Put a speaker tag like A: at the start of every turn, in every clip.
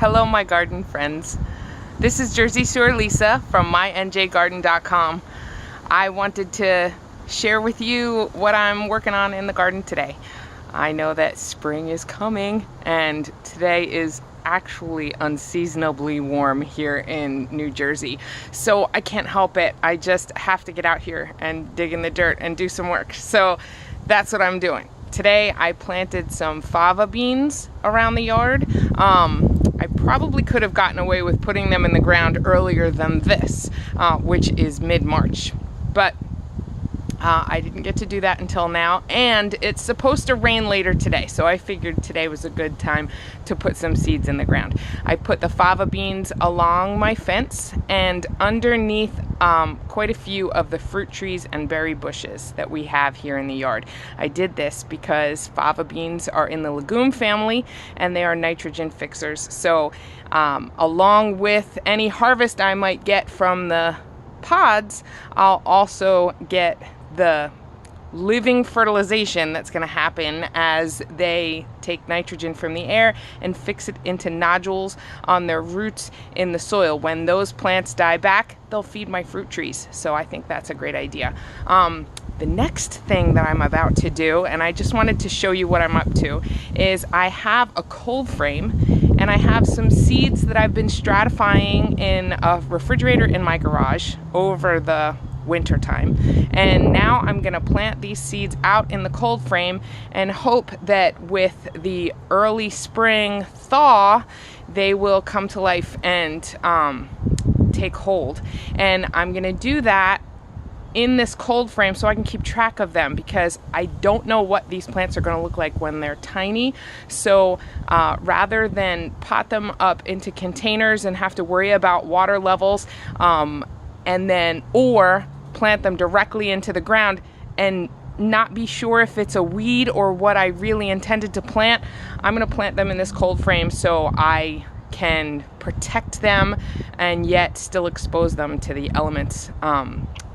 A: Hello, my garden friends. This is Jersey Shore Lisa from MyNJGarden.com. I wanted to share with you what I'm working on in the garden today. I know that spring is coming, and today is actually unseasonably warm here in New Jersey. So I can't help it. I just have to get out here and dig in the dirt and do some work. So that's what I'm doing. Today I planted some fava beans around the yard. I probably could have gotten away with putting them in the ground earlier than this, which is mid-March. But I didn't get to do that until now, and it's supposed to rain later today, so I figured today was a good time to put some seeds in the ground. I put the fava beans along my fence and underneath quite a few of the fruit trees and berry bushes that we have here in the yard. I did this because fava beans are in the legume family and they are nitrogen fixers. So along with any harvest I might get from the pods, I'll also get the living fertilization that's going to happen as they take nitrogen from the air and fix it into nodules on their roots in the soil. When those plants die back, they'll feed my fruit trees. So I think that's a great idea. The next thing that I'm about to do, and I just wanted to show you what I'm up to, is I have a cold frame and I have some seeds that I've been stratifying in a refrigerator in my garage over the winter time. And now I'm going to plant these seeds out in the cold frame and hope that with the early spring thaw, they will come to life and take hold. And I'm going to do that in this cold frame so I can keep track of them, because I don't know what these plants are going to look like when they're tiny. So rather than pot them up into containers and have to worry about water levels, or plant them directly into the ground and not be sure if it's a weed or what I really intended to plant, I'm going to plant them in this cold frame so I can protect them and yet still expose them to the elements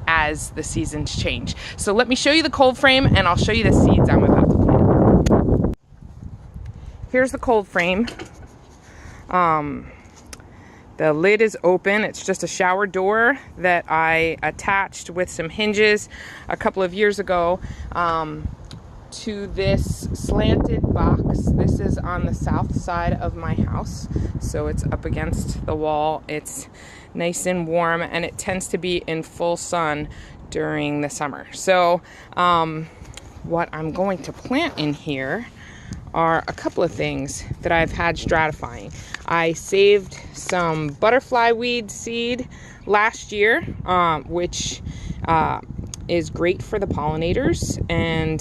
A: as the seasons change. So let me show you the cold frame and I'll show you the seeds I'm about to plant. Here's the cold frame. The lid is open. It's just a shower door that I attached with some hinges a couple of years ago to this slanted box. This is on the south side of my house, so it's up against the wall. It's nice and warm, and it tends to be in full sun during the summer. So what I'm going to plant in here are a couple of things that I've had stratifying. I saved some butterfly weed seed last year, which is great for the pollinators, and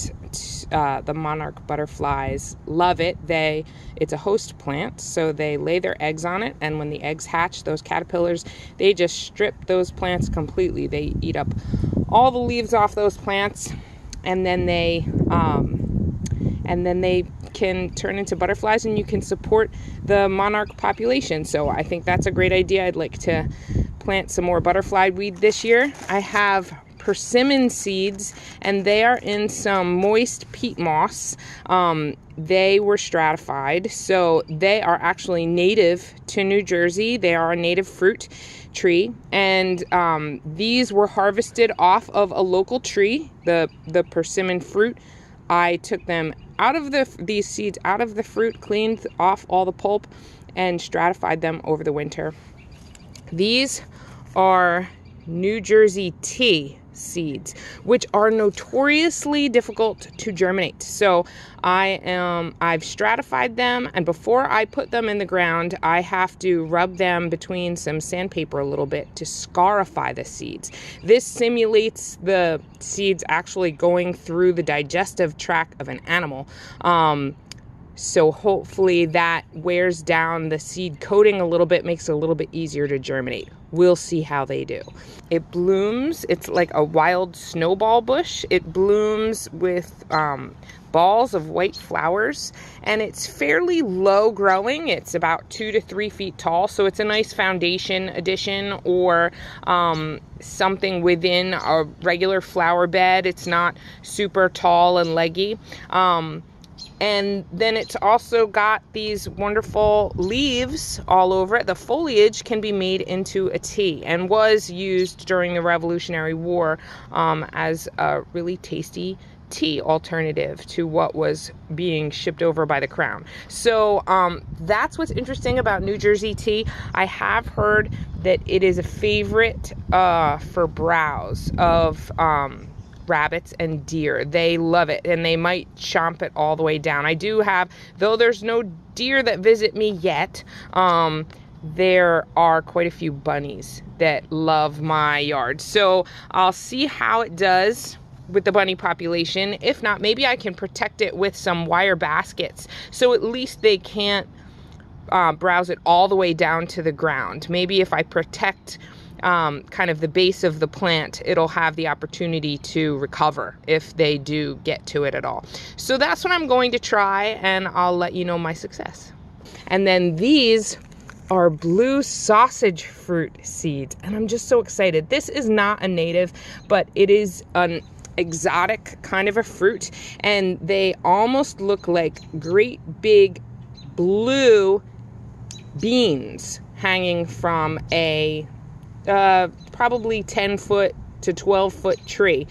A: the monarch butterflies love it. It's a host plant, so they lay their eggs on it, and when the eggs hatch, those caterpillars, they just strip those plants completely. They eat up all the leaves off those plants, and then they can turn into butterflies, and you can support the monarch population. So I think that's a great idea. I'd like to plant some more butterfly weed this year. I have persimmon seeds, and they are in some moist peat moss. They were stratified, so they are actually native to New Jersey. They are a native fruit tree, and these were harvested off of a local tree, the persimmon fruit. I took them out of these seeds out of the fruit, cleaned off all the pulp, and stratified them over the winter. These are New Jersey tea seeds, which are notoriously difficult to germinate. So I've stratified them, and before I put them in the ground, I have to rub them between some sandpaper a little bit to scarify the seeds. This simulates the seeds actually going through the digestive tract of an animal. So hopefully that wears down the seed coating a little bit, makes it a little bit easier to germinate. We'll see how they do. It blooms. It's like a wild snowball bush. It blooms with balls of white flowers, and it's fairly low growing. It's about 2 to 3 feet tall, so it's a nice foundation addition or something within a regular flower bed. It's not super tall and leggy. And then it's also got these wonderful leaves all over it. The foliage can be made into a tea and was used during the Revolutionary War as a really tasty tea alternative to what was being shipped over by the crown. So that's what's interesting about New Jersey tea. I have heard that it is a favorite for browse of rabbits and deer. They love it, and they might chomp it all the way down. I do have, though there's no deer that visit me yet, there are quite a few bunnies that love my yard. So I'll see how it does with the bunny population. If not, maybe I can protect it with some wire baskets, so at least they can't browse it all the way down to the ground. Maybe if I protect kind of the base of the plant, it'll have the opportunity to recover if they do get to it at all. So that's what I'm going to try, and I'll let you know my success. And then these are blue sausage fruit seeds, and I'm just so excited. This is not a native, but it is an exotic kind of a fruit, and they almost look like great big blue beans hanging from a probably 10-foot to 12-foot tree.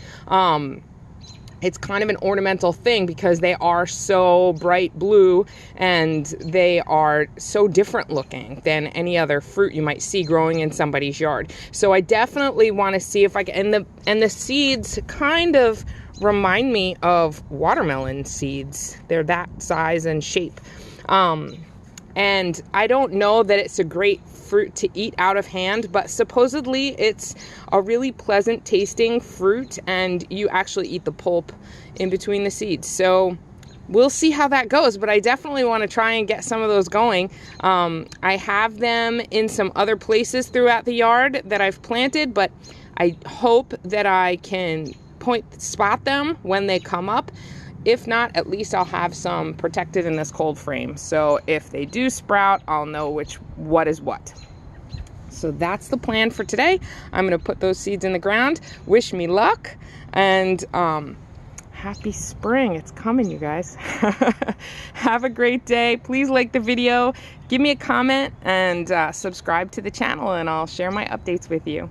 A: It's kind of an ornamental thing because they are so bright blue and they are so different looking than any other fruit you might see growing in somebody's yard. So I definitely want to see if I can, and the seeds kind of remind me of watermelon seeds. They're that size and shape. And I don't know that it's a great fruit to eat out of hand, but supposedly it's a really pleasant tasting fruit, and you actually eat the pulp in between the seeds. So we'll see how that goes, but I definitely want to try and get some of those going. I have them in some other places throughout the yard that I've planted, but I hope that I can spot them when they come up. If not, at least I'll have some protected in this cold frame. So if they do sprout, I'll know what is what. So that's the plan for today. I'm going to put those seeds in the ground. Wish me luck, and happy spring. It's coming, you guys. Have a great day. Please like the video, give me a comment, and subscribe to the channel, and I'll share my updates with you.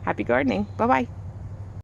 A: Happy gardening. Bye-bye.